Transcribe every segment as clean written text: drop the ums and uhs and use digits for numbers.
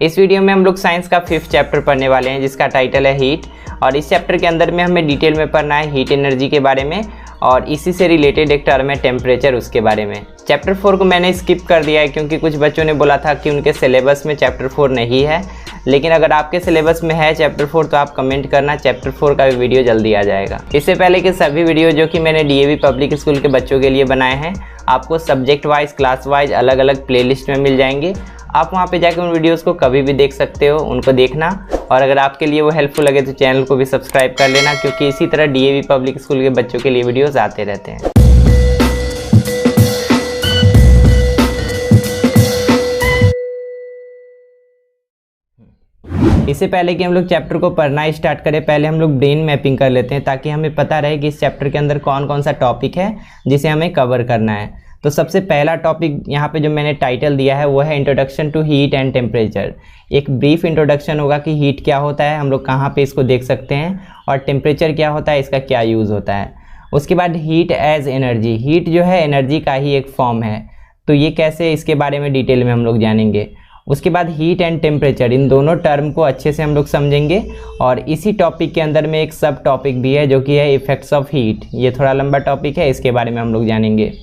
इस वीडियो में हम लोग साइंस का 5th चैप्टर पढ़ने वाले हैं जिसका टाइटल है हीट। और इस चैप्टर के अंदर में हमें डिटेल में पढ़ना है हीट एनर्जी के बारे में और इसी से रिलेटेड एक टर्म है टेम्परेचर, उसके बारे में। चैप्टर 4 को मैंने स्किप कर दिया है क्योंकि कुछ बच्चों ने बोला था कि उनके सिलेबस में चैप्टर 4 नहीं है, लेकिन अगर आपके सिलेबस में है चैप्टर 4 तो आप कमेंट करना, चैप्टर 4 का भी वीडियो जल्दी आ जाएगा। इससे पहले के सभी वीडियो जो कि मैंने डीएवी पब्लिक स्कूल के बच्चों के लिए बनाए हैं आपको सब्जेक्ट वाइज क्लास वाइज अलग अलग प्लेलिस्ट में मिल जाएंगे। आप वहां पे जाकर उन वीडियोस को कभी भी देख सकते हो, उनको देखना। और अगर आपके लिए वो हेल्पफुल लगे तो चैनल को भी सब्सक्राइब कर लेना, क्योंकि इसी तरह डीएवी पब्लिक स्कूल के बच्चों के लिए वीडियोस आते रहते हैं। इससे पहले कि हम लोग चैप्टर को पढ़ना स्टार्ट करें, पहले हम लोग ब्रेन मैपिंग कर लेते हैं ताकि हमें पता रहे कि इस चैप्टर के अंदर कौन कौन सा टॉपिक है जिसे हमें कवर करना है। तो सबसे पहला टॉपिक यहाँ पे जो मैंने टाइटल दिया है वो है introduction to heat and temperature. एक ब्रीफ इंट्रोडक्शन होगा कि हीट क्या होता है, हम लोग कहाँ पे इसको देख सकते हैं, और टेम्परेचर क्या होता है, इसका क्या यूज़ होता है। उसके बाद हीट एज एनर्जी, हीट जो है एनर्जी का ही एक फॉर्म है, तो ये कैसे, इसके बारे में डिटेल में हम लोग जानेंगे। उसके बाद हीट एंड टेम्परेचर, इन दोनों टर्म को अच्छे से हम लोग समझेंगे। और इसी टॉपिक के अंदर में एक सब टॉपिक भी है जो कि है इफेक्ट्स ऑफ हीट, ये थोड़ा लंबा टॉपिक है, इसके बारे में हम लोग जानेंगे।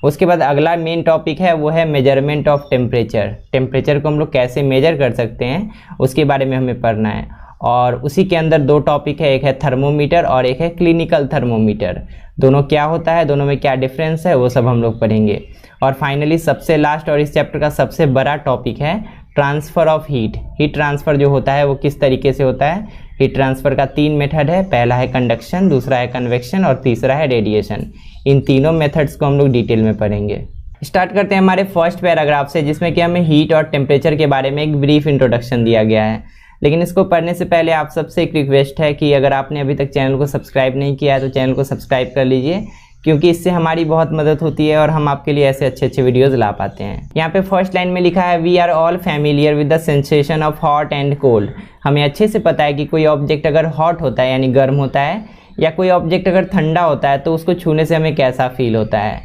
उसके बाद अगला मेन टॉपिक है वो है मेजरमेंट ऑफ टेम्परेचर, टेम्परेचर को हम लोग कैसे मेजर कर सकते हैं उसके बारे में हमें पढ़ना है। और उसी के अंदर दो टॉपिक है, एक है थर्मोमीटर और एक है क्लिनिकल थर्मोमीटर। दोनों क्या होता है, दोनों में क्या डिफरेंस है, वो सब हम लोग पढ़ेंगे। और फाइनली सबसे लास्ट और इस चैप्टर का सबसे बड़ा टॉपिक है transfer of heat. Heat transfer जो होता है वो किस तरीके से होता है। हीट ट्रांसफ़र का 3 मेथड है, पहला है कंडक्शन, दूसरा है कन्वेक्शन और तीसरा है रेडिएशन। इन तीनों मेथड्स को हम लोग डिटेल में पढ़ेंगे। स्टार्ट करते हैं हमारे फर्स्ट पैराग्राफ से, जिसमें कि हमें हीट और टेम्परेचर के बारे में एक ब्रीफ इंट्रोडक्शन दिया गया है। लेकिन इसको पढ़ने से पहले आप सबसे एक रिक्वेस्ट है कि अगर आपने अभी तक चैनल को सब्सक्राइब नहीं किया है तो चैनल को सब्सक्राइब कर लीजिए, क्योंकि इससे हमारी बहुत मदद होती है और हम आपके लिए ऐसे अच्छे अच्छे वीडियोस ला पाते हैं। यहाँ पे फर्स्ट लाइन में लिखा है we are all familiar with the sensation of hot and cold. हमें अच्छे से पता है कि कोई ऑब्जेक्ट अगर हॉट होता है यानी गर्म होता है, या कोई ऑब्जेक्ट अगर ठंडा होता है तो उसको छूने से हमें कैसा फील होता है।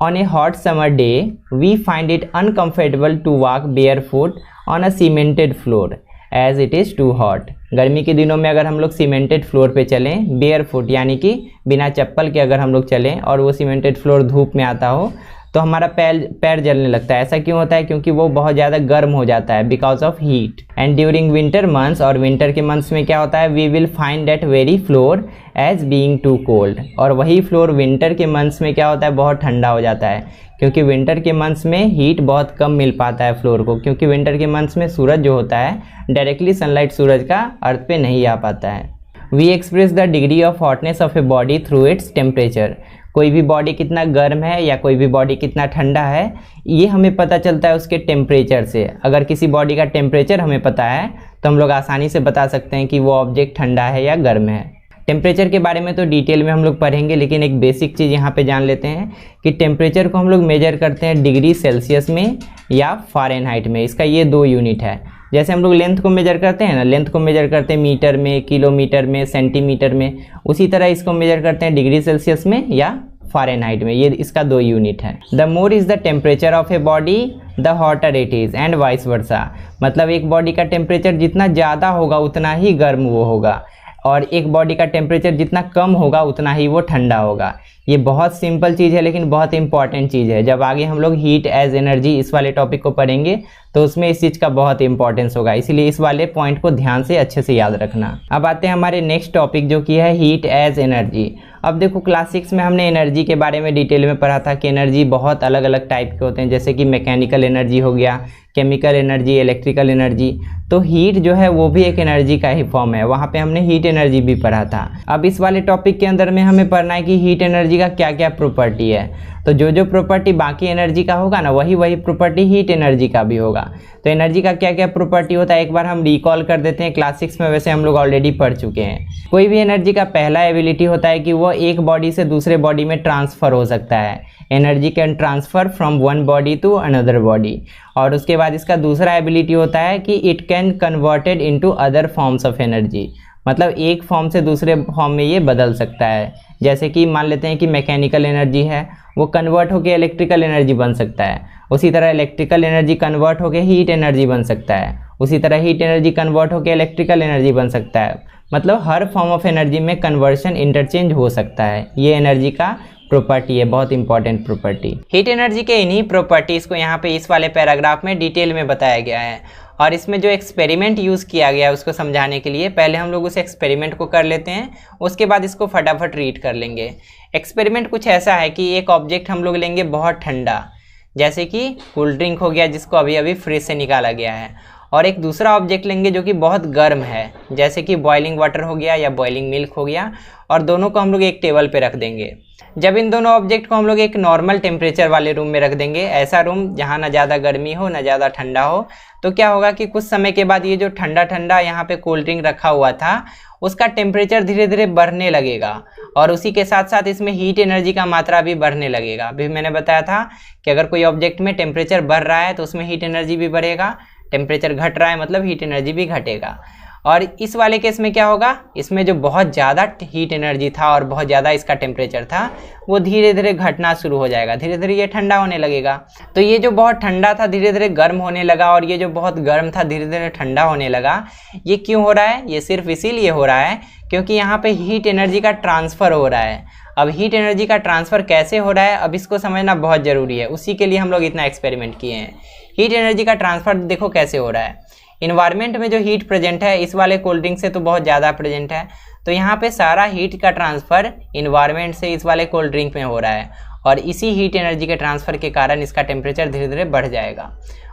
On a hot summer day we find it uncomfortable to walk bare foot on a cemented floor as it is too hot. गर्मी के दिनों में अगर हम लोग सीमेंटेड फ्लोर पे चलें बेयर फुट यानी कि बिना चप्पल के अगर हम लोग चलें और वो सीमेंटेड फ्लोर धूप में आता हो तो हमारा पैर जलने लगता है। ऐसा क्यों होता है, क्योंकि वो बहुत ज़्यादा गर्म हो जाता है because of heat. And during winter months, और विंटर के मंथ्स में क्या होता है, we will find that very floor as being too cold. और वही फ्लोर विंटर के मंथ्स में क्या होता है, बहुत ठंडा हो जाता है, क्योंकि विंटर के मंथ्स में हीट बहुत कम मिल पाता है फ्लोर को, क्योंकि विंटर के मंथ्स में सूरज जो होता है डायरेक्टली सनलाइट सूरज का अर्थ पे नहीं आ पाता है। We express the degree of hotness of a body through its temperature. कोई भी बॉडी कितना गर्म है या कोई भी बॉडी कितना ठंडा है ये हमें पता चलता है उसके टेम्परेचर से। अगर किसी बॉडी का टेम्परेचर हमें पता है तो हम लोग आसानी से बता सकते हैं कि वो ऑब्जेक्ट ठंडा है या गर्म है। टेम्परेचर के बारे में तो डिटेल में हम लोग पढ़ेंगे, लेकिन एक बेसिक चीज़ यहाँ पे जान लेते हैं कि टेम्परेचर को हम लोग मेजर करते हैं डिग्री सेल्सियस में या फ़ारेनहाइट में। इसका ये 2 यूनिट है। जैसे हम लोग लेंथ को मेजर करते हैं ना, लेंथ को मेजर करते हैं मीटर में, किलोमीटर में, सेंटीमीटर में, उसी तरह इसको मेजर करते हैं डिग्री सेल्सियस में या फ़ारेनहाइट में। ये इसका 2 यूनिट है। The more is the temperature of a body the hotter it is and vice versa. मतलब एक बॉडी का टेम्परेचर जितना ज़्यादा होगा उतना ही गर्म वो होगा, और एक बॉडी का टेम्परेचर जितना कम होगा उतना ही वो ठंडा होगा। ये बहुत सिंपल चीज़ है लेकिन बहुत इंपॉर्टेंट चीज़ है। जब आगे हम लोग हीट एज एनर्जी इस वाले टॉपिक को पढ़ेंगे तो उसमें इस चीज़ का बहुत इंपॉर्टेंस होगा, इसीलिए इस वाले पॉइंट को ध्यान से अच्छे से याद रखना। अब आते हैं हमारे नेक्स्ट टॉपिक जो कि है हीट एज एनर्जी। अब देखो क्लास 6 में हमने एनर्जी के बारे में डिटेल में पढ़ा था कि एनर्जी बहुत अलग अलग टाइप के होते हैं, जैसे कि मैकेनिकल एनर्जी हो गया, केमिकल एनर्जी, इलेक्ट्रिकल एनर्जी। तो हीट जो है वो भी एक एनर्जी का ही फॉर्म है, वहाँ पे हमने हीट एनर्जी भी पढ़ा था। अब इस वाले टॉपिक के अंदर में हमें पढ़ना है कि हीट एनर्जी का क्या क्या प्रॉपर्टी है। तो जो जो प्रॉपर्टी बाकी एनर्जी का होगा ना वही प्रॉपर्टी हीट एनर्जी का भी होगा। तो एनर्जी का क्या क्या प्रॉपर्टी होता है एक बार हम रिकॉल कर देते हैं। क्लास 6 में वैसे हम लोग ऑलरेडी पढ़ चुके हैं। कोई भी एनर्जी का पहला एबिलिटी होता है कि वो एक बॉडी से दूसरे बॉडी में ट्रांसफ़र हो सकता है। Energy can transfer from one body to another body. और उसके बाद इसका दूसरा एबिलिटी होता है कि it can converted into other forms of energy. मतलब एक फॉर्म से दूसरे फॉर्म में ये बदल सकता है। जैसे कि मान लेते हैं कि मैकेनिकल एनर्जी है, वो कन्वर्ट होकर इलेक्ट्रिकल एनर्जी बन सकता है। उसी तरह इलेक्ट्रिकल एनर्जी कन्वर्ट होकर हीट एनर्जी बन सकता है। उसी तरह हीट एनर्जी कन्वर्ट होकर इलेक्ट्रिकल एनर्जी बन सकता है। मतलब हर फॉर्म ऑफ एनर्जी में कन्वर्शन इंटरचेंज हो सकता है। ये एनर्जी का प्रॉपर्टी है, बहुत इंपॉर्टेंट प्रॉपर्टी। हीट एनर्जी के इन्हीं प्रॉपर्टीज़ को यहाँ पे इस वाले पैराग्राफ में डिटेल में बताया गया है और इसमें जो एक्सपेरिमेंट यूज़ किया गया है उसको समझाने के लिए पहले हम लोग उस एक्सपेरिमेंट को कर लेते हैं, उसके बाद इसको फटाफट रीड कर लेंगे। एक्सपेरिमेंट कुछ ऐसा है कि एक ऑब्जेक्ट हम लोग लेंगे बहुत ठंडा, जैसे कि कूल ड्रिंक हो गया जिसको अभी अभी फ्रिज से निकाला गया है, और एक दूसरा ऑब्जेक्ट लेंगे जो कि बहुत गर्म है, जैसे कि बॉइलिंग वाटर हो गया या बॉइलिंग मिल्क हो गया, और दोनों को हम लोग एक टेबल पे रख देंगे। जब इन दोनों ऑब्जेक्ट को हम लोग एक नॉर्मल टेम्परेचर वाले रूम में रख देंगे, ऐसा रूम जहाँ ना ज़्यादा गर्मी हो ना ज़्यादा ठंडा हो, तो क्या होगा कि कुछ समय के बाद ये जो ठंडा ठंडा यहाँ पे कोल्ड ड्रिंक रखा हुआ था उसका टेम्परेचर धीरे धीरे बढ़ने लगेगा और उसी के साथ साथ इसमें हीट एनर्जी का मात्रा भी बढ़ने लगेगा। अभी मैंने बताया था कि अगर कोई ऑब्जेक्ट में टेम्परेचर बढ़ रहा है तो उसमें हीट एनर्जी भी बढ़ेगा, टेम्परेचर घट रहा है मतलब हीट एनर्जी भी घटेगा। और इस वाले केस में क्या होगा, इसमें जो बहुत ज़्यादा हीट एनर्जी था और बहुत ज़्यादा इसका टेम्परेचर था वो धीरे धीरे घटना शुरू हो जाएगा, धीरे धीरे ये ठंडा होने लगेगा। तो ये जो बहुत ठंडा था धीरे धीरे गर्म होने लगा और ये जो बहुत गर्म था धीरे धीरे ठंडा होने लगा। ये क्यों हो रहा है? ये सिर्फ इसीलिए हो रहा है क्योंकि यहाँ पे हीट एनर्जी का ट्रांसफ़र हो रहा है। अब हीट एनर्जी का ट्रांसफ़र कैसे हो रहा है अब इसको समझना बहुत ज़रूरी है, उसी के लिए हम लोग इतना एक्सपेरिमेंट किए हैं। हीट एनर्जी का ट्रांसफ़र देखो कैसे हो रहा है। इन्वायरमेंट में जो हीट प्रेजेंट है इस वाले कोल्ड ड्रिंक से तो बहुत ज़्यादा प्रेजेंट है, तो यहाँ पे सारा हीट का ट्रांसफ़र इन्वायरमेंट से इस वाले कोल्ड ड्रिंक में हो रहा है और इसी हीट एनर्जी के ट्रांसफ़र के कारण इसका टेम्परेचर धीरे धीरे बढ़ जाएगा।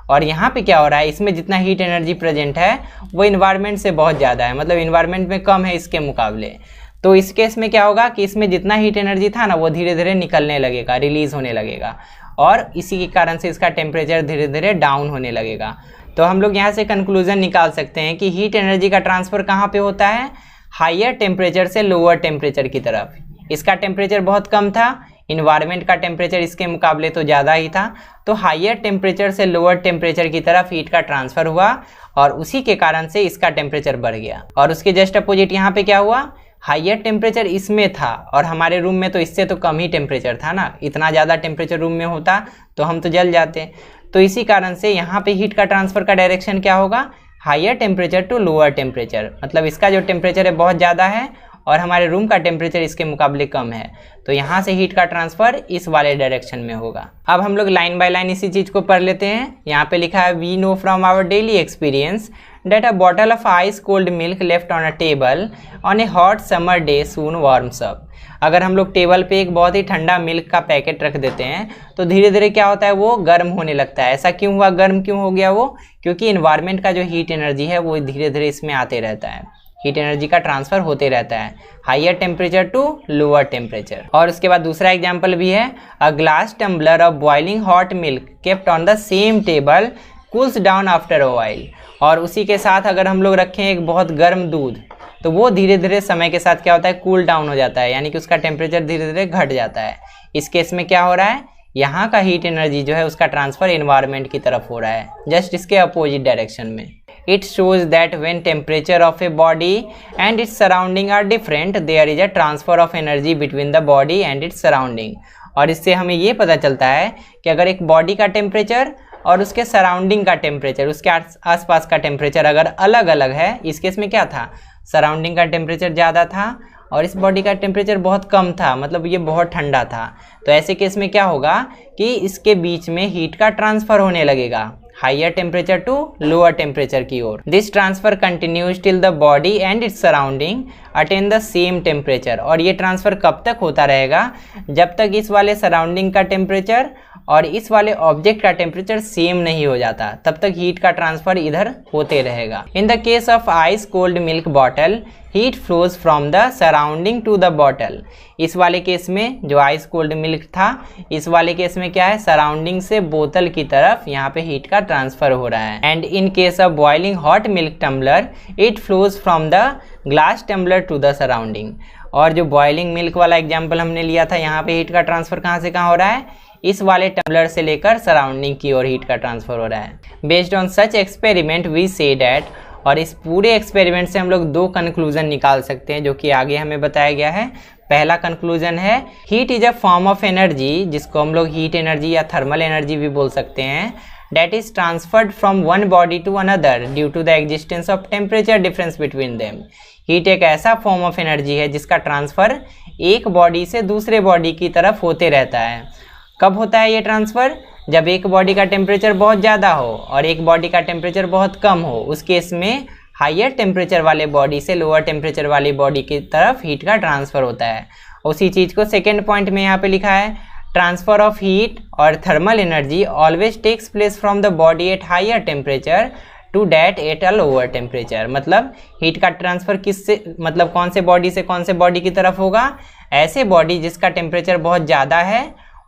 और यहाँ पे क्या हो रहा है, इसमें जितना हीट एनर्जी प्रेजेंट है वो इन्वायरमेंट से बहुत ज़्यादा है, मतलब इन्वायरमेंट में कम है इसके मुकाबले। तो इस केस में क्या होगा कि इसमें जितना हीट एनर्जी था ना वो धीरे धीरे निकलने लगेगा, रिलीज़ होने लगेगा और इसी के कारण से इसका टेम्परेचर धीरे धीरे डाउन होने लगेगा। तो हम लोग यहाँ से कंक्लूजन निकाल सकते हैं कि हीट एनर्जी का ट्रांसफ़र कहाँ पे होता है, हायर टेम्परेचर से लोअर टेम्परेचर की तरफ। इसका टेम्परेचर बहुत कम था, इन्वायरमेंट का टेम्परेचर इसके मुकाबले तो ज़्यादा ही था, तो हायर टेम्परेचर से लोअर टेम्परेचर की तरफ हीट का ट्रांसफ़र हुआ और उसी के कारण से इसका टेम्परेचर बढ़ गया। और उसके जस्ट अपोजिट यहाँ पे क्या हुआ, हायर टेम्परेचर इसमें था और हमारे रूम में तो इससे तो कम ही टेम्परेचर था ना, इतना ज़्यादा टेम्परेचर रूम में होता तो हम तो जल जाते। तो इसी कारण से यहाँ पे हीट का ट्रांसफ़र का डायरेक्शन क्या होगा, higher temperature to lower temperature. मतलब इसका जो टेम्परेचर है बहुत ज़्यादा है और हमारे रूम का टेम्परेचर इसके मुकाबले कम है, तो यहाँ से हीट का ट्रांसफ़र इस वाले डायरेक्शन में होगा। अब हम लोग लाइन बाय लाइन इसी चीज़ को पढ़ लेते हैं। यहाँ पे लिखा है, we know from our daily experience that a bottle of ice cold milk left on a table on a hot summer day soon warms up। अगर हम लोग टेबल पे एक बहुत ही ठंडा मिल्क का पैकेट रख देते हैं तो धीरे धीरे क्या होता है, वो गर्म होने लगता है। ऐसा क्यों हुआ, गर्म क्यों हो गया वो, क्योंकि इन्वायरमेंट का जो हीट एनर्जी है वो धीरे धीरे इसमें आते रहता है, हीट एनर्जी का ट्रांसफ़र होते रहता है higher temperature to lower temperature. और उसके बाद दूसरा एग्जाम्पल भी है, a glass tumbler of boiling hot milk kept on the same table cools down after a while. और उसी के साथ अगर हम लोग रखें एक बहुत गर्म दूध तो वो धीरे धीरे समय के साथ क्या होता है, कूल डाउन हो जाता है, यानी कि उसका टेम्परेचर धीरे धीरे घट जाता है। इस केस में क्या हो रहा है, यहाँ का हीट एनर्जी जो है उसका ट्रांसफ़र इन्वायरमेंट की तरफ हो रहा है, जस्ट इसके अपोजिट डायरेक्शन में। It shows that when temperature of a body and its surrounding are different there is a transfer of energy between the body and its surrounding. और इससे हमें ये पता चलता है कि अगर एक बॉडी का टेम्परेचर और उसके सराउंडिंग का टेम्परेचर, उसके आसपास का टेम्परेचर अगर अलग अलग है, इस केस में क्या था, सराउंडिंग का टेम्परेचर ज़्यादा था और इस बॉडी का टेम्परेचर बहुत कम था, मतलब ये बहुत ठंडा था, तो ऐसे केस में क्या होगा कि इसके बीच में हीट का ट्रांसफ़र होने लगेगा higher temperature to lower temperature की ओर। This transfer continues till the body and its surrounding attain the same temperature. और ये ट्रांसफ़र कब तक होता रहेगा, जब तक इस वाले सराउंडिंग का टेम्परेचर और इस वाले ऑब्जेक्ट का टेम्परेचर सेम नहीं हो जाता, तब तक हीट का ट्रांसफ़र इधर होते रहेगा। In the case of ice cold milk bottle heat flows from the surrounding to the bottle. इस वाले केस में जो आइस कोल्ड मिल्क था, इस वाले केस में क्या है, सराउंडिंग से बोतल की तरफ यहाँ पे हीट का ट्रांसफ़र हो रहा है। And in case of boiling hot milk tumbler it flows from the glass tumbler to the surrounding. और जो बॉइलिंग मिल्क वाला एग्जाम्पल हमने लिया था, यहाँ पे हीट का ट्रांसफ़र कहाँ से कहाँ हो रहा है, इस वाले टम्बलर से लेकर सराउंडिंग की ओर हीट का ट्रांसफ़र हो रहा है। Based on such experiment we see that, और इस पूरे एक्सपेरिमेंट से हम लोग दो कंक्लूजन निकाल सकते हैं जो कि आगे हमें बताया गया है। पहला कंक्लूजन है, heat is a form of energy, जिसको हम लोग हीट एनर्जी या थर्मल एनर्जी भी बोल सकते हैं, that is transferred from one body to another due to the existence of temperature difference between them। Heat एक ऐसा फॉर्म ऑफ एनर्जी है जिसका ट्रांसफ़र एक बॉडी से दूसरे बॉडी की तरफ होते रहता है। कब होता है ये ट्रांसफ़र? जब एक बॉडी का टेम्परेचर बहुत ज़्यादा हो और एक बॉडी का टेम्परेचर बहुत कम हो। उस केस में हायर टेम्परेचर वाले बॉडी से लोअर टेम्परेचर वाली बॉडी की तरफ हीट का ट्रांसफ़र होता है। उसी चीज़ को सेकेंड पॉइंट में यहाँ पे लिखा है, ट्रांसफर ऑफ हीट और thermal energy always takes place from the body at higher temperature to that at a lower temperature. मतलब हीट का ट्रांसफ़र किससे, मतलब कौन से बॉडी से कौन से बॉडी की तरफ होगा? ऐसे बॉडी जिसका टेम्परेचर बहुत ज़्यादा है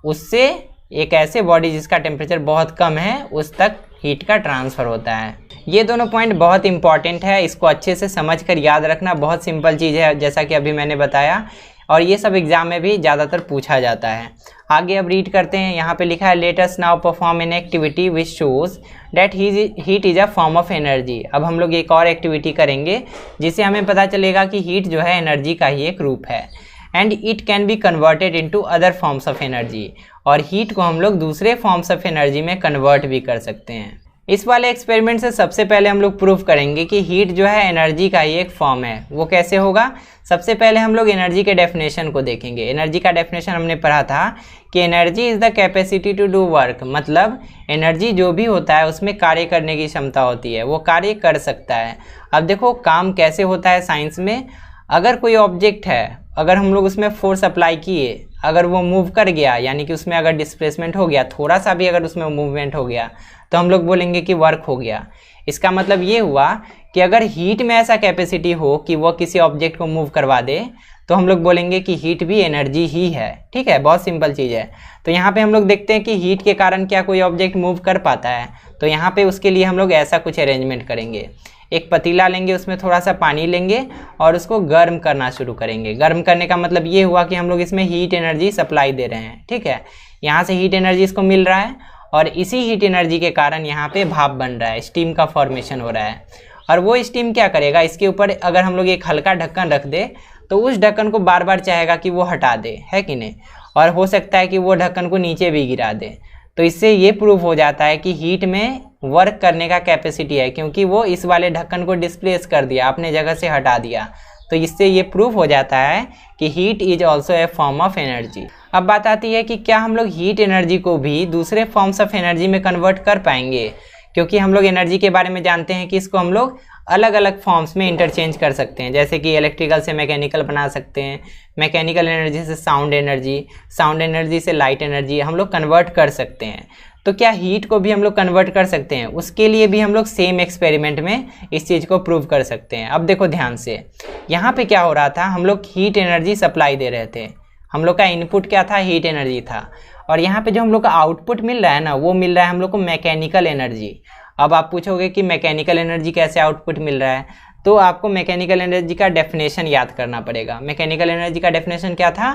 उससे एक ऐसे बॉडी जिसका टेम्परेचर बहुत कम है उस तक हीट का ट्रांसफ़र होता है। ये दोनों पॉइंट बहुत इंपॉर्टेंट है, इसको अच्छे से समझ कर याद रखना। बहुत सिंपल चीज़ है जैसा कि अभी मैंने बताया, और ये सब एग्जाम में भी ज़्यादातर पूछा जाता है। आगे अब रीड करते हैं। यहाँ पे लिखा है, let us now perform an activity which shows that heat is a form of energy. अब हम लोग एक और एक्टिविटी करेंगे जिससे हमें पता चलेगा कि हीट जो है एनर्जी का ही एक रूप है। And it can be converted into other forms of energy, और हीट को हम लोग दूसरे फॉर्म्स ऑफ एनर्जी में कन्वर्ट भी कर सकते हैं। इस वाले एक्सपेरिमेंट से सबसे पहले हम लोग प्रूव करेंगे कि हीट जो है एनर्जी का ही एक फॉर्म है। वो कैसे होगा? सबसे पहले हम लोग एनर्जी के डेफिनेशन को देखेंगे। एनर्जी का डेफिनेशन हमने पढ़ा था कि energy is the capacity to do work. मतलब एनर्जी जो भी होता है उसमें कार्य करने की क्षमता होती है, वो कार्य कर सकता है। अब देखो काम कैसे होता है साइंस में। अगर कोई ऑब्जेक्ट है, अगर हम लोग उसमें फोर्स अप्लाई किए, अगर वो मूव कर गया, यानी कि उसमें अगर डिस्प्लेसमेंट हो गया, थोड़ा सा भी अगर उसमें मूवमेंट हो गया, तो हम लोग बोलेंगे कि वर्क हो गया। इसका मतलब ये हुआ कि अगर हीट में ऐसा कैपेसिटी हो कि वो किसी ऑब्जेक्ट को मूव करवा दे, तो हम लोग बोलेंगे कि हीट भी एनर्जी ही है। ठीक है, बहुत सिंपल चीज़ है। तो यहाँ पे हम लोग देखते हैं कि हीट के कारण क्या कोई ऑब्जेक्ट मूव कर पाता है। तो यहाँ पे उसके लिए हम लोग ऐसा कुछ अरेंजमेंट करेंगे। एक पतीला लेंगे, उसमें थोड़ा सा पानी लेंगे और उसको गर्म करना शुरू करेंगे। गर्म करने का मतलब ये हुआ कि हम लोग इसमें हीट एनर्जी सप्लाई दे रहे हैं। ठीक है, यहाँ से हीट एनर्जी इसको मिल रहा है और इसी हीट एनर्जी के कारण यहाँ पे भाप बन रहा है, स्टीम का फॉर्मेशन हो रहा है। और वो स्टीम क्या करेगा, इसके ऊपर अगर हम लोग एक हल्का ढक्कन रख दे तो उस ढक्कन को बार बार चाहेगा कि वो हटा दे, है कि नहीं? और हो सकता है कि वो ढक्कन को नीचे भी गिरा दे। तो इससे ये प्रूफ हो जाता है कि हीट में वर्क करने का कैपेसिटी है, क्योंकि वो इस वाले ढक्कन को डिस्प्लेस कर दिया, अपने जगह से हटा दिया। तो इससे ये प्रूफ हो जाता है कि heat is also a form of energy. अब बात आती है कि क्या हम लोग हीट एनर्जी को भी दूसरे फॉर्म्स ऑफ एनर्जी में कन्वर्ट कर पाएंगे, क्योंकि हम लोग एनर्जी के बारे में जानते हैं कि इसको हम लोग अलग अलग फॉर्म्स में इंटरचेंज कर सकते हैं। जैसे कि इलेक्ट्रिकल से मैकेनिकल बना सकते हैं, मैकेनिकल एनर्जी से साउंड एनर्जी, साउंड एनर्जी से लाइट एनर्जी हम लोग कन्वर्ट कर सकते हैं। तो क्या हीट को भी हम लोग कन्वर्ट कर सकते हैं? उसके लिए भी हम लोग सेम एक्सपेरिमेंट में इस चीज़ को प्रूव कर सकते हैं। अब देखो ध्यान से, यहाँ पे क्या हो रहा था, हम लोग हीट एनर्जी सप्लाई दे रहे थे। हम लोग का इनपुट क्या था? हीट एनर्जी था। और यहाँ पे जो हम लोग का आउटपुट मिल रहा है ना, वो मिल रहा है हम लोग को मैकेनिकल एनर्जी। अब आप पूछोगे कि मैकेनिकल एनर्जी कैसे आउटपुट मिल रहा है? तो आपको मैकेनिकल एनर्जी का डेफिनेशन याद करना पड़ेगा। मैकेनिकल एनर्जी का डेफिनेशन क्या था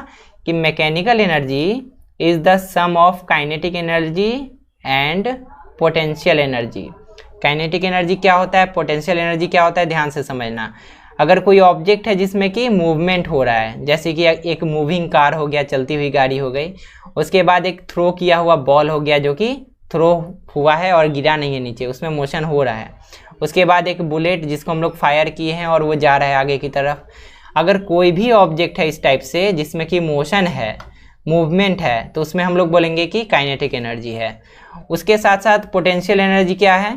कि mechanical energy is the sum of kinetic energy and potential energy. Kinetic energy क्या होता है, पोटेंशियल एनर्जी क्या होता है, ध्यान से समझना। अगर कोई ऑब्जेक्ट है जिसमें कि मूवमेंट हो रहा है, जैसे कि एक मूविंग कार हो गया, चलती हुई गाड़ी हो गई, उसके बाद एक थ्रो किया हुआ बॉल हो गया जो कि थ्रो हुआ है और गिरा नहीं है नीचे, उसमें मोशन हो रहा है। उसके बाद एक बुलेट जिसको हम लोग फायर किए हैं और वो जा रहा है आगे की तरफ। अगर कोई भी ऑब्जेक्ट है इस टाइप से जिसमें कि मोशन है, मूवमेंट है, तो उसमें हम लोग बोलेंगे कि काइनेटिक एनर्जी है। उसके साथ साथ पोटेंशियल एनर्जी क्या है?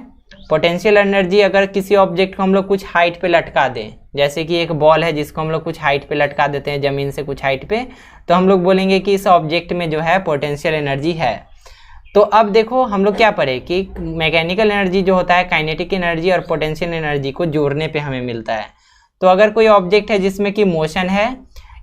पोटेंशियल एनर्जी अगर किसी ऑब्जेक्ट को हम लोग कुछ हाइट पे लटका दें, जैसे कि एक बॉल है जिसको हम लोग कुछ हाइट पे लटका देते हैं, ज़मीन से कुछ हाइट पे, तो हम लोग बोलेंगे कि इस ऑब्जेक्ट में जो है पोटेंशियल एनर्जी है। तो अब देखो हम लोग क्या पढ़े कि मैकेनिकल एनर्जी जो होता है काइनेटिक एनर्जी और पोटेंशियल एनर्जी को जोड़ने पे हमें मिलता है। तो अगर कोई ऑब्जेक्ट है जिसमें कि मोशन है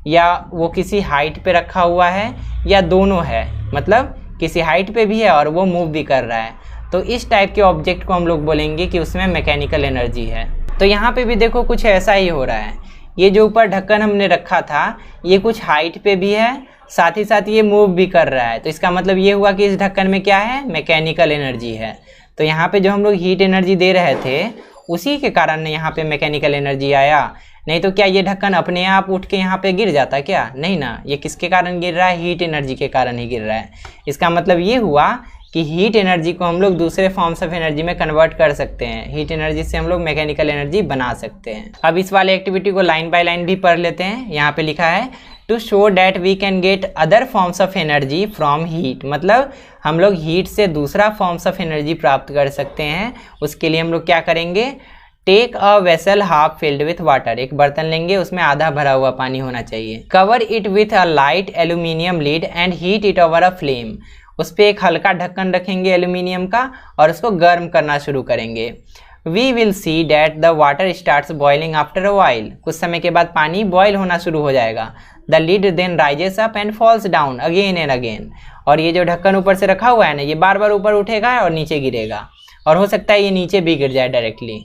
या वो किसी हाइट पे रखा हुआ है या दोनों है, मतलब किसी हाइट पे भी है और वो मूव भी कर रहा है, तो इस टाइप के ऑब्जेक्ट को हम लोग बोलेंगे कि उसमें मैकेनिकल एनर्जी है। तो यहाँ पे भी देखो कुछ ऐसा ही हो रहा है। ये जो ऊपर ढक्कन हमने रखा था ये कुछ हाइट पे भी है, साथ ही साथ ये मूव भी कर रहा है। तो इसका मतलब ये हुआ कि इस ढक्कन में क्या है? मैकेनिकल एनर्जी है। तो यहाँ पे जो हम लोग हीट एनर्जी दे रहे थे उसी के कारण यहाँ पे मैकेनिकल एनर्जी आया। नहीं तो क्या ये ढक्कन अपने आप उठ के यहाँ पे गिर जाता क्या? नहीं ना, ये किसके कारण गिर रहा है? हीट एनर्जी के कारण ही गिर रहा है। इसका मतलब ये हुआ कि हीट एनर्जी को हम लोग दूसरे फॉर्म्स ऑफ एनर्जी में कन्वर्ट कर सकते हैं। हीट एनर्जी से हम लोग मैकेनिकल एनर्जी बना सकते हैं। अब इस वाले एक्टिविटी को लाइन बाय लाइन भी पढ़ लेते हैं। यहाँ पे लिखा है to show that we can get other forms of energy from heat, मतलब हम लोग हीट से दूसरा फॉर्म्स ऑफ एनर्जी प्राप्त कर सकते हैं। उसके लिए हम लोग क्या करेंगे, take a vessel half filled with water, एक बर्तन लेंगे उसमें आधा भरा हुआ पानी होना चाहिए। Cover it with a light aluminium lid and heat it over a flame, उस पर एक हल्का ढक्कन रखेंगे एल्यूमिनियम का और उसको गर्म करना शुरू करेंगे। We will see that the water starts boiling after a while, कुछ समय के बाद पानी बॉयल होना शुरू हो जाएगा। The lid then rises up and falls down again and again, और ये जो ढक्कन ऊपर से रखा हुआ है ना, ये बार बार ऊपर उठेगा और नीचे गिरेगा, और हो सकता है ये नीचे भी गिर जाए directly.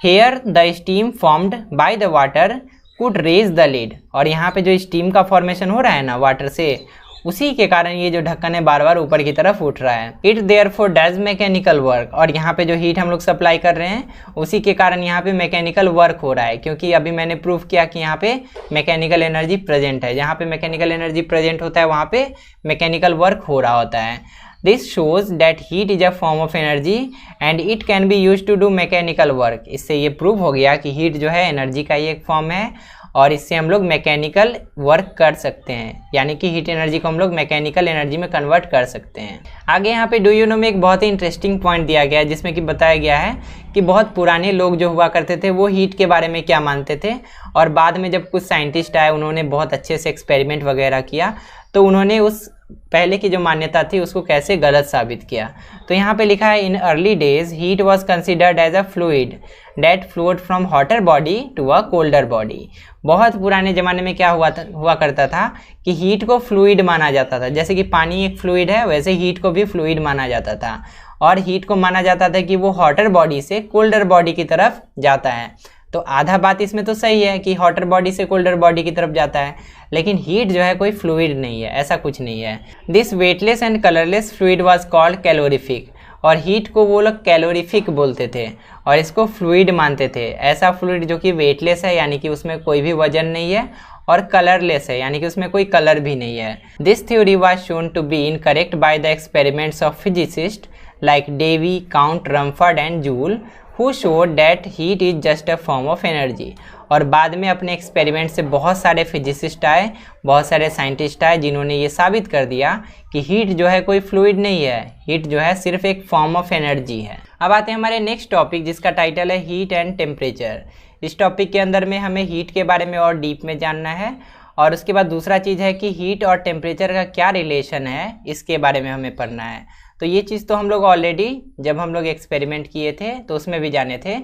Here the steam formed by the water could raise the lid, और यहाँ पे जो स्टीम का फॉर्मेशन हो रहा है ना वाटर से, उसी के कारण ये जो ढक्कन है बार बार ऊपर की तरफ उठ रहा है। It therefore does mechanical work, और यहाँ पे जो हीट हम लोग सप्लाई कर रहे हैं उसी के कारण यहाँ पे मैकेनिकल वर्क हो रहा है, क्योंकि अभी मैंने प्रूफ किया कि यहाँ पे मैकेनिकल एनर्जी प्रेजेंट है। जहाँ पे मैकेनिकल एनर्जी प्रेजेंट होता है वहाँ पे मैकेनिकल वर्क हो रहा होता है। This shows that heat is a form of energy and it can be use to do mechanical work, इससे ये प्रूव हो गया कि हीट जो है एनर्जी का ही एक फॉर्म है और इससे हम लोग मैकेनिकल वर्क कर सकते हैं, यानी कि हीट एनर्जी को हम लोग मैकेनिकल एनर्जी में कन्वर्ट कर सकते हैं। आगे यहाँ पे डू यू नो में एक बहुत ही इंटरेस्टिंग पॉइंट दिया गया है, जिसमें कि बताया गया है कि बहुत पुराने लोग जो हुआ करते थे वो हीट के बारे में क्या मानते थे, और बाद में जब कुछ साइंटिस्ट आए उन्होंने बहुत अच्छे से एक्सपेरिमेंट वगैरह किया तो उन्होंने उस पहले की जो मान्यता थी उसको कैसे गलत साबित किया। तो यहाँ पे लिखा है in early days heat was considered as a fluid that flowed from hotter body to a colder body. बहुत पुराने ज़माने में क्या हुआ करता था कि हीट को फ्लूइड माना जाता था, जैसे कि पानी एक फ्लूइड है वैसे हीट को भी फ्लूइड माना जाता था, और हीट को माना जाता था कि वो हॉटर बॉडी से कोल्डर बॉडी की तरफ जाता है। तो आधा बात इसमें तो सही है कि हॉटर बॉडी से कोल्डर बॉडी की तरफ जाता है, लेकिन हीट जो है कोई फ्लूइड नहीं है, ऐसा कुछ नहीं है। This weightless and colourless fluid was called calorific, और हीट को वो लोग कैलोरीफिक बोलते थे और इसको फ्लूइड मानते थे। ऐसा फ्लूइड जो कि वेटलेस है, यानी कि उसमें कोई भी वजन नहीं है, और कलरलेस है, यानी कि उसमें कोई कलर भी नहीं है। This theory was shown to be incorrect by the experiments of physicist like Davy, Count Rumford and Joule who showed that heat is just a form of energy। और बाद में अपने एक्सपेरिमेंट से बहुत सारे फिजिसिस्ट आए, बहुत सारे साइंटिस्ट आए जिन्होंने ये साबित कर दिया कि हीट जो है कोई फ्लूइड नहीं है, हीट जो है सिर्फ एक फॉर्म ऑफ एनर्जी है। अब आते हैं हमारे नेक्स्ट टॉपिक जिसका टाइटल है हीट एंड टेम्परेचर। इस टॉपिक के अंदर में हमें हीट के बारे में और डीप में जानना है, और उसके बाद दूसरा चीज़ है कि हीट और टेम्परेचर का क्या रिलेशन है, इसके बारे में हमें पढ़ना है। तो ये चीज़ तो हम लोग ऑलरेडी जब हम लोग एक्सपेरिमेंट किए थे तो उसमें भी जाने थे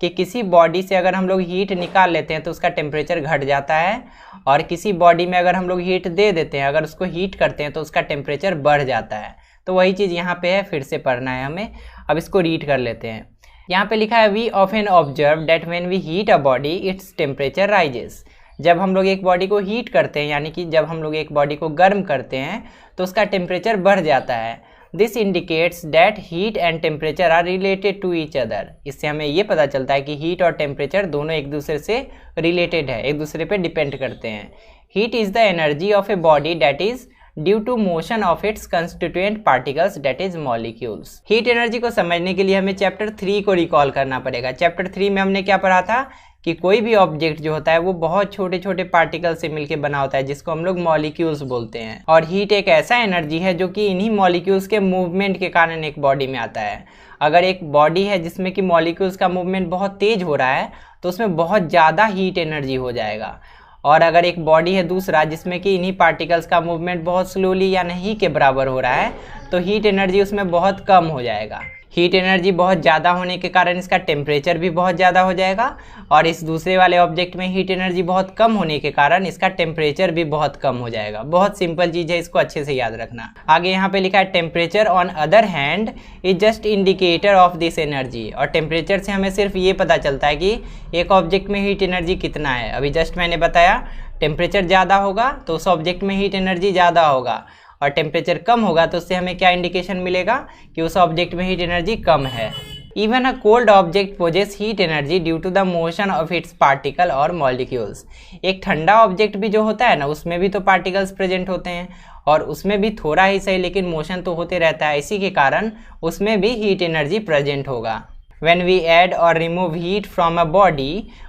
कि किसी बॉडी से अगर हम लोग हीट निकाल लेते हैं तो उसका टेम्परेचर घट जाता है, और किसी बॉडी में अगर हम लोग हीट दे देते हैं, अगर उसको हीट करते हैं तो उसका टेम्परेचर बढ़ जाता है। तो वही चीज़ यहाँ पे है, फिर से पढ़ना है हमें। अब इसको रीड कर लेते हैं। यहाँ पे लिखा है we often observe that when we heat a body its temperature rises. जब हम लोग एक बॉडी को हीट करते हैं, यानी कि जब हम लोग एक बॉडी को गर्म करते हैं तो उसका टेम्परेचर बढ़ जाता है। This indicates that heat and temperature are related to each other. इससे हमें ये पता चलता है कि हीट और टेम्परेचर दोनों एक दूसरे से रिलेटेड है, एक दूसरे पे डिपेंड करते हैं। Heat is the energy of a body that is due to motion of its constituent particles that is molecules. Heat energy को समझने के लिए हमें चैप्टर 3 को रिकॉल करना पड़ेगा। चैप्टर 3 में हमने क्या पढ़ा था कि कोई भी ऑब्जेक्ट जो होता है वो बहुत छोटे छोटे पार्टिकल से मिलकर बना होता है, जिसको हम लोग मॉलिक्यूल्स बोलते हैं। और हीट एक ऐसा एनर्जी है जो कि इन्हीं मॉलिक्यूल्स के मूवमेंट के कारण एक बॉडी में आता है। अगर एक बॉडी है जिसमें कि मॉलिक्यूल्स का मूवमेंट बहुत तेज हो रहा है तो उसमें बहुत ज़्यादा हीट एनर्जी हो जाएगा, और अगर एक बॉडी है दूसरा जिसमें कि इन्हीं पार्टिकल्स का मूवमेंट बहुत स्लोली या नहीं के बराबर हो रहा है तो हीट एनर्जी उसमें बहुत कम हो जाएगा। हीट एनर्जी बहुत ज़्यादा होने के कारण इसका टेम्परेचर भी बहुत ज़्यादा हो जाएगा, और इस दूसरे वाले ऑब्जेक्ट में हीट एनर्जी बहुत कम होने के कारण इसका टेम्परेचर भी बहुत कम हो जाएगा। बहुत सिंपल चीज़ है, इसको अच्छे से याद रखना। आगे यहाँ पे लिखा है temperature on other hand is just indicator of this energy. और टेम्परेचर से हमें सिर्फ ये पता चलता है कि एक ऑब्जेक्ट में हीट एनर्जी कितना है। अभी जस्ट मैंने बताया टेम्परेचर ज़्यादा होगा तो उस ऑब्जेक्ट में हीट एनर्जी ज़्यादा होगा, और टेम्परेचर कम होगा तो उससे हमें क्या इंडिकेशन मिलेगा कि उस ऑब्जेक्ट में हीट एनर्जी कम है। Even a cold object possesses heat energy due to the motion of its particle और मॉलिक्यूल्स। एक ठंडा ऑब्जेक्ट भी जो होता है ना, उसमें भी तो पार्टिकल्स प्रेजेंट होते हैं और उसमें भी थोड़ा ही सही लेकिन मोशन तो होते रहता है, इसी के कारण उसमें भी हीट एनर्जी प्रेजेंट होगा। When we add or remove heat from a body,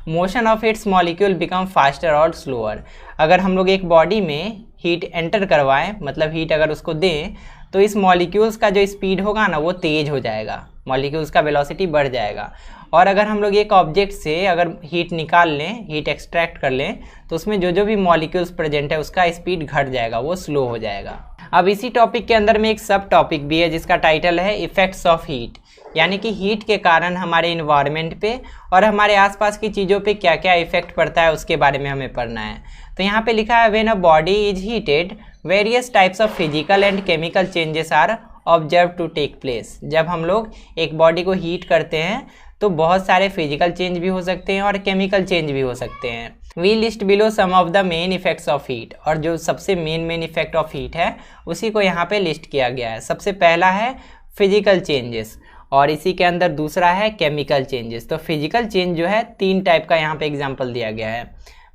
motion of its molecule become faster or slower। अगर हम लोग एक बॉडी में हीट एंटर करवाएं, मतलब हीट अगर उसको दें, तो इस मॉलिक्यूल्स का जो स्पीड होगा ना वो तेज हो जाएगा, मॉलिक्यूल्स का वेलोसिटी बढ़ जाएगा। और अगर हम लोग एक ऑब्जेक्ट से अगर हीट निकाल लें, हीट एक्सट्रैक्ट कर लें, तो उसमें जो भी मॉलिक्यूल्स प्रेजेंट है उसका स्पीड घट जाएगा, वो स्लो हो जाएगा। अब इसी टॉपिक के अंदर में एक सब टॉपिक भी है जिसका टाइटल है इफेक्ट्स ऑफ हीट, यानी कि हीट के कारण हमारे इन्वायरमेंट पे और हमारे आसपास की चीज़ों पे क्या क्या इफेक्ट पड़ता है उसके बारे में हमें पढ़ना है। तो यहाँ पे लिखा है when a body is heated various types of physical and chemical changes are observe to take place. जब हम लोग एक बॉडी को हीट करते हैं तो बहुत सारे फिजिकल चेंज भी हो सकते हैं और केमिकल चेंज भी हो सकते हैं। We list below some of the main effects of heat, और जो सबसे मेन इफेक्ट ऑफ हीट है उसी को यहाँ पे लिस्ट किया गया है। सबसे पहला है फिजिकल चेंजेस और इसी के अंदर दूसरा है केमिकल चेंजेस। तो फिजिकल चेंज जो है 3 टाइप का यहाँ पे एग्जांपल दिया गया है।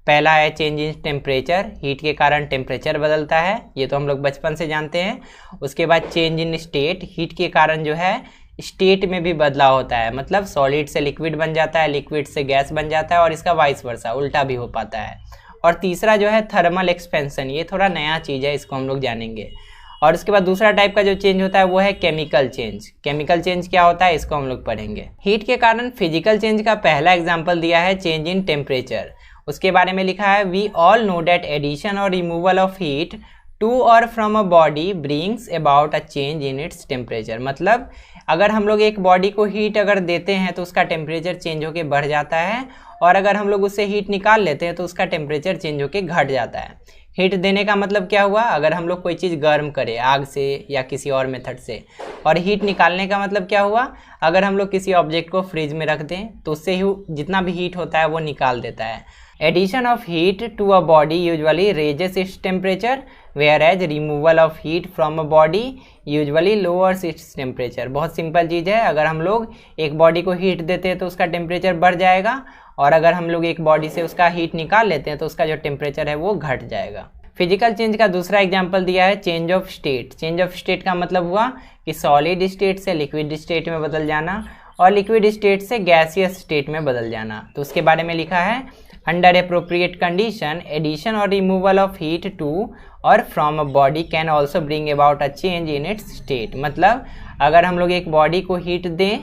पहला है चेंज इन टेम्परेचर, हीट के कारण टेम्परेचर बदलता है, ये तो हम लोग बचपन से जानते हैं। उसके बाद चेंज इन स्टेट, हीट के कारण जो है स्टेट में भी बदलाव होता है, मतलब सॉलिड से लिक्विड बन जाता है, लिक्विड से गैस बन जाता है और इसका वाइस वर्सा उल्टा भी हो पाता है। और तीसरा जो है थर्मल एक्सपेंशन, ये थोड़ा नया चीज़ है, इसको हम लोग जानेंगे। और उसके बाद दूसरा टाइप का जो चेंज होता है वो है केमिकल चेंज। केमिकल चेंज क्या होता है इसको हम लोग पढ़ेंगे। हीट के कारण फिजिकल चेंज का पहला एग्जांपल दिया है चेंज इन टेम्परेचर। उसके बारे में लिखा है we all know that addition और रिमूवल ऑफ हीट टू और from a body brings about a change in its temperature. मतलब अगर हम लोग एक बॉडी को हीट अगर देते हैं तो उसका टेम्परेचर चेंज होकर बढ़ जाता है, और अगर हम लोग उससे हीट निकाल लेते हैं तो उसका टेम्परेचर चेंज होकर घट जाता है। हीट देने का मतलब क्या हुआ, अगर हम लोग कोई चीज़ गर्म करें आग से या किसी और मेथड से, और हीट निकालने का मतलब क्या हुआ, अगर हम लोग किसी ऑब्जेक्ट को फ्रिज में रख दें तो उससे ही जितना भी हीट होता है वो निकाल देता है। Addition of heat to a body usually raises its temperature whereas removal of heat from a body usually lowers its temperature. बहुत सिंपल चीज़ है, अगर हम लोग एक बॉडी को हीट देते हैं तो उसका टेम्परेचर बढ़ जाएगा, और अगर हम लोग एक बॉडी से उसका हीट निकाल लेते हैं तो उसका जो टेम्परेचर है वो घट जाएगा। फिजिकल चेंज का दूसरा एग्जांपल दिया है change of state. Change of state का मतलब हुआ कि सॉलिड स्टेट से लिक्विड स्टेट में बदल जाना और लिक्विड स्टेट से गैसियस स्टेट में बदल जाना। तो उसके बारे में लिखा है अंडर एप्रोप्रिएट कंडीशन एडिशन और रिमूवल ऑफ हीट टू और from a body can also bring about a change in it's state. मतलब अगर हम लोग एक बॉडी को हीट दें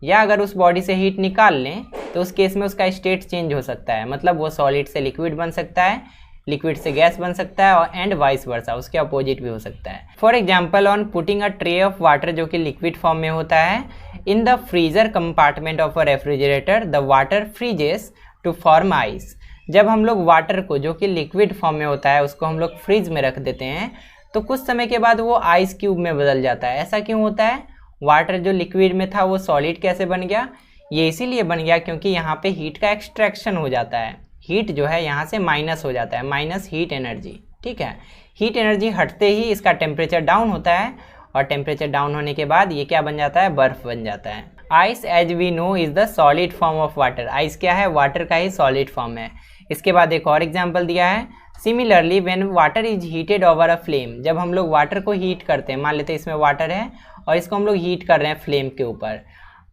या अगर उस बॉडी से हीट निकाल लें तो उस केस में उसका स्टेट चेंज हो सकता है, मतलब वो सॉलिड से लिक्विड बन सकता है, लिक्विड से गैस बन सकता है, और एंड वाइस वर्सा, उसके अपोजिट भी हो सकता है। For example on putting a tray of water, जो कि लिक्विड फॉर्म में होता है, in the freezer compartment of a refrigerator the water freezes to form ice. जब हम लोग वाटर को, जो कि लिक्विड फॉर्म में होता है, उसको हम लोग फ्रिज में रख देते हैं तो कुछ समय के बाद वो आइस क्यूब में बदल जाता है। ऐसा क्यों होता है, वाटर जो लिक्विड में था वो सॉलिड कैसे बन गया, ये इसीलिए बन गया क्योंकि यहाँ पे हीट का एक्सट्रैक्शन हो जाता है। हीट जो है यहाँ से माइनस हो जाता है, माइनस हीट एनर्जी, ठीक है। हीट एनर्जी हटते ही इसका टेम्परेचर डाउन होता है, और टेम्परेचर डाउन होने के बाद ये क्या बन जाता है, बर्फ बन जाता है। Ice as we know is the solid form of water. Ice क्या है, वाटर का ही सॉलिड फॉर्म है। इसके बाद एक और एग्जाम्पल दिया है similarly when water is heated over a flame. जब हम लोग वाटर को हीट करते हैं, मान लेते हैं इसमें वाटर है और इसको हम लोग हीट कर रहे हैं फ्लेम के ऊपर,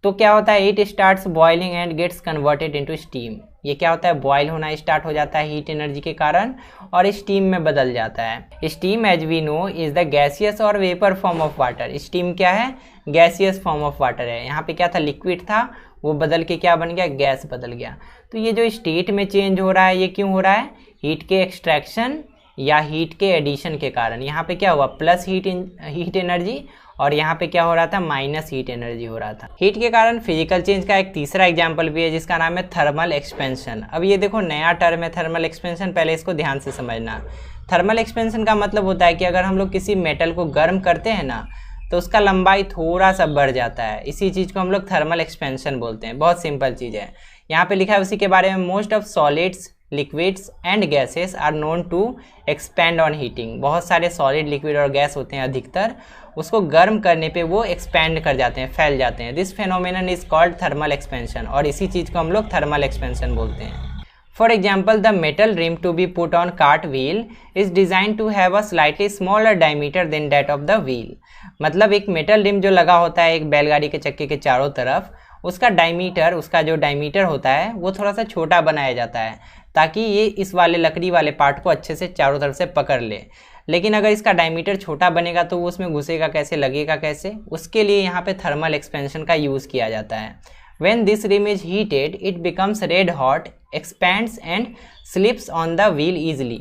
तो क्या होता है, it starts boiling and gets converted into steam. ये क्या होता है, बॉयल होना स्टार्ट हो जाता है हीट एनर्जी के कारण और स्टीम में बदल जाता है। Steam as we know is the gaseous or vapour form of water. Steam क्या है, गैसियस फॉर्म ऑफ वाटर है। यहाँ पे क्या था, लिक्विड था, वो बदल के क्या बन गया, गैस बदल गया। तो ये जो स्टेट में चेंज हो रहा है ये क्यों हो रहा है, हीट के एक्सट्रैक्शन या हीट के एडिशन के कारण। यहाँ पे क्या हुआ, प्लस हीट एनर्जी, और यहाँ पे क्या हो रहा था, माइनस हीट एनर्जी हो रहा था। हीट के कारण फिजिकल चेंज का एक तीसरा एग्जांपल भी है जिसका नाम है थर्मल एक्सपेंशन। अब ये देखो नया टर्म है थर्मल एक्सपेंशन, पहले इसको ध्यान से समझना। थर्मल एक्सपेंशन का मतलब होता है कि अगर हम लोग किसी मेटल को गर्म करते हैं ना तो उसका लंबाई थोड़ा सा बढ़ जाता है, इसी चीज़ को हम लोग थर्मल एक्सपेंशन बोलते हैं। बहुत सिंपल चीज़ है। यहाँ पे लिखा है उसी के बारे में, most of solids liquids and gases are known to expand on heating. बहुत सारे सॉलिड, लिक्विड और गैस होते हैं अधिकतर, उसको गर्म करने पे वो एक्सपैंड कर जाते हैं, फैल जाते हैं। This phenomenon is called thermal expansion, और इसी चीज़ को हम लोग थर्मल एक्सपेंशन बोलते हैं। For example, the metal rim to be put on cart wheel is designed to have a slightly smaller diameter than that of the wheel। मतलब एक metal rim जो लगा होता है एक बैलगाड़ी के चक्के के चारों तरफ, उसका जो डायमीटर होता है वो थोड़ा सा छोटा बनाया जाता है ताकि ये इस वाले लकड़ी वाले पार्ट को अच्छे से चारों तरफ से पकड़ ले। लेकिन अगर इसका डायमीटर छोटा बनेगा तो वो उसमें घुसेगा कैसे, लगेगा कैसे, उसके लिए यहाँ पे थर्मल एक्सपेंशन का यूज़ किया जाता है। When this rim is heated, it becomes red hot, expands and slips on the wheel easily।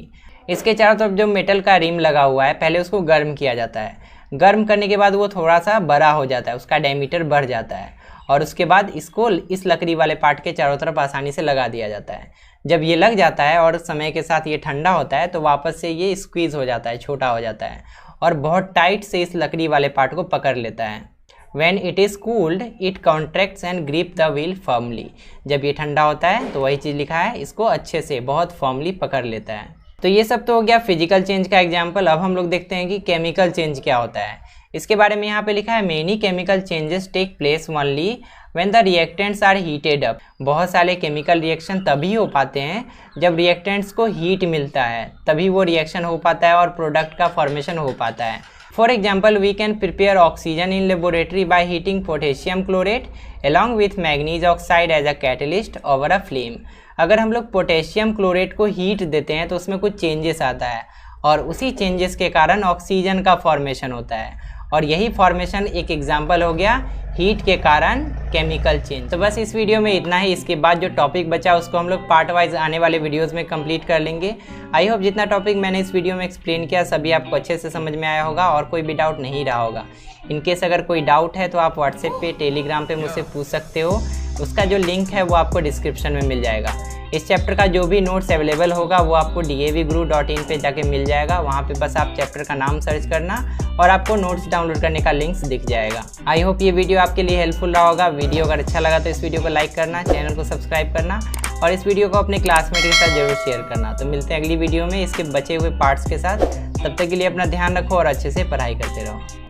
इसके चारों तरफ जो मेटल का रिम लगा हुआ है पहले उसको गर्म किया जाता है, गर्म करने के बाद वो थोड़ा सा बड़ा हो जाता है, उसका डायमीटर बढ़ जाता है, और उसके बाद इसको इस लकड़ी वाले पार्ट के चारों तरफ आसानी से लगा दिया जाता है। जब ये लग जाता है और समय के साथ ये ठंडा होता है तो वापस से ये स्क्वीज़ हो जाता है, छोटा हो जाता है और बहुत टाइट से इस लकड़ी वाले पार्ट को पकड़ लेता है। When it is cooled, it contracts and grip the wheel firmly। जब ये ठंडा होता है तो वही चीज़ लिखा है, इसको अच्छे से बहुत फर्मली पकड़ लेता है। तो ये सब तो हो गया फिजिकल चेंज का एग्जाम्पल। अब हम लोग देखते हैं कि केमिकल चेंज क्या होता है। इसके बारे में यहाँ पे लिखा है, many chemical changes take place only when the reactants are heated up. बहुत सारे केमिकल रिएक्शन तभी हो पाते हैं जब रिएक्टेंट्स को हीट मिलता है, तभी वो रिएक्शन हो पाता है और प्रोडक्ट का फॉर्मेशन हो पाता है। For example, we can prepare oxygen in laboratory by heating potassium chlorate along with manganese oxide as a catalyst over a flame। अगर हम लोग पोटेशियम क्लोरेट को हीट देते हैं तो उसमें कुछ चेंजेस आता है और उसी चेंजेस के कारण ऑक्सीजन का फॉर्मेशन होता है, और यही फॉर्मेशन एक एग्जाम्पल हो गया हीट के कारण केमिकल चेंज। तो बस इस वीडियो में इतना ही। इसके बाद जो टॉपिक बचा उसको हम लोग पार्ट वाइज आने वाले वीडियोस में कंप्लीट कर लेंगे। आई होप जितना टॉपिक मैंने इस वीडियो में एक्सप्लेन किया सभी आपको अच्छे से समझ में आया होगा और कोई भी डाउट नहीं रहा होगा। इनकेस अगर कोई डाउट है तो आप व्हाट्सएप पे, टेलीग्राम पे मुझसे पूछ सकते हो। उसका जो लिंक है वो आपको डिस्क्रिप्शन में मिल जाएगा। इस चैप्टर का जो भी नोट्स अवेलेबल होगा वो आपको davguru.in पे जाके मिल जाएगा। वहाँ पे बस आप चैप्टर का नाम सर्च करना और आपको नोट्स डाउनलोड करने का लिंक्स दिख जाएगा। आई होप ये वीडियो आपके लिए हेल्पफुल रहा होगा। वीडियो अगर अच्छा लगा तो इस वीडियो को लाइक करना, चैनल को सब्सक्राइब करना और इस वीडियो को अपने क्लासमेट के साथ जरूर शेयर करना। तो मिलते हैं अगली वीडियो में इसके बचे हुए पार्ट्स के साथ। तब तक के लिए अपना ध्यान रखो और अच्छे से पढ़ाई करते रहो।